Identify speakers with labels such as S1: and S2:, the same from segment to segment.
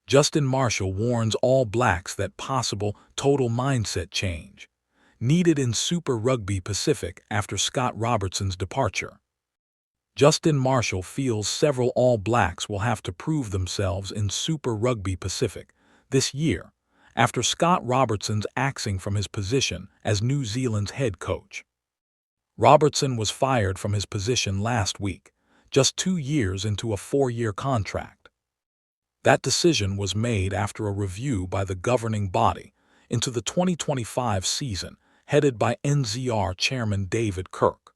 S1: Justin Marshall warns All Blacks that possible total mindset change needed in Super Rugby Pacific after Scott Robertson's departure. Justin Marshall feels several All Blacks will have to prove themselves in Super Rugby Pacific this year after Scott Robertson's axing from his position as New Zealand's head coach. Robertson was fired from his position last week, just 2 years into a 4-year contract. That decision was made after a review by the governing body into the 2025 season, headed by NZR Chairman David Kirk.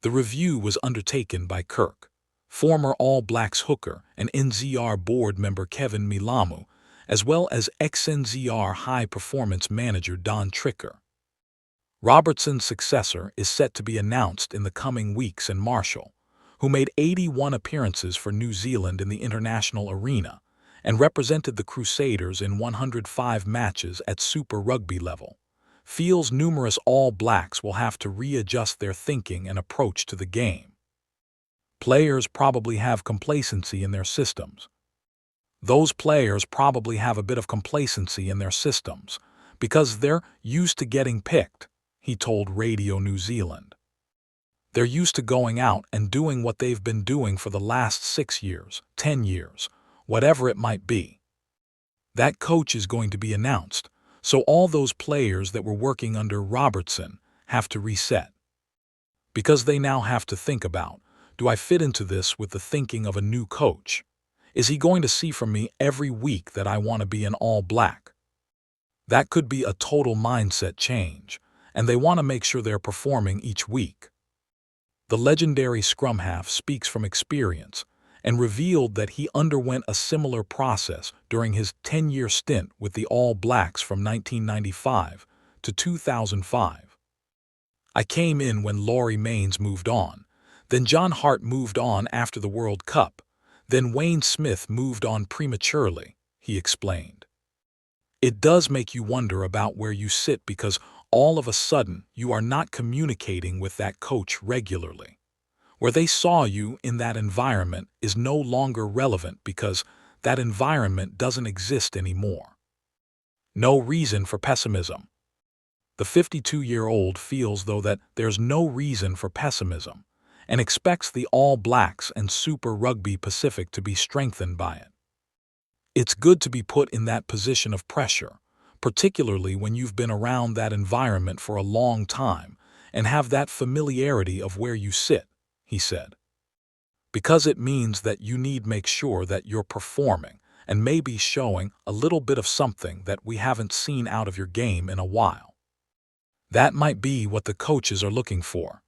S1: The review was undertaken by Kirk, former All Blacks hooker and NZR board member Kevin Milamu, as well as ex-NZR high-performance manager Don Tricker. Robertson's successor is set to be announced in the coming weeks, and Marshall, who made 81 appearances for New Zealand in the international arena and represented the Crusaders in 105 matches at Super Rugby level, feels numerous All Blacks will have to readjust their thinking and approach to the game. Players probably have complacency in their systems. Those players probably have a bit of complacency in their systems because they're used to getting picked, he told Radio New Zealand. They're used to going out and doing what they've been doing for the last 6 years, 10 years, whatever it might be. That coach is going to be announced, so all those players that were working under Robertson have to reset. Because they now have to think about, do I fit into this with the thinking of a new coach? Is he going to see from me every week that I want to be an All Black? That could be a total mindset change, and they want to make sure they're performing each week. The legendary scrum half speaks from experience and revealed that he underwent a similar process during his 10-year stint with the All Blacks from 1995 to 2005. I came in when Laurie Mains moved on, then John Hart moved on after the World Cup, then Wayne Smith moved on prematurely, he explained. It does make you wonder about where you sit because all of a sudden you are not communicating with that coach regularly. Where they saw you in that environment is no longer relevant because that environment doesn't exist anymore. No reason for pessimism. The 52-year-old feels, though, that there's no reason for pessimism and expects the All Blacks and Super Rugby Pacific to be strengthened by it. It's good to be put in that position of pressure, particularly when you've been around that environment for a long time and have that familiarity of where you sit, he said. Because it means that you need to make sure that you're performing and maybe showing a little bit of something that we haven't seen out of your game in a while. That might be what the coaches are looking for.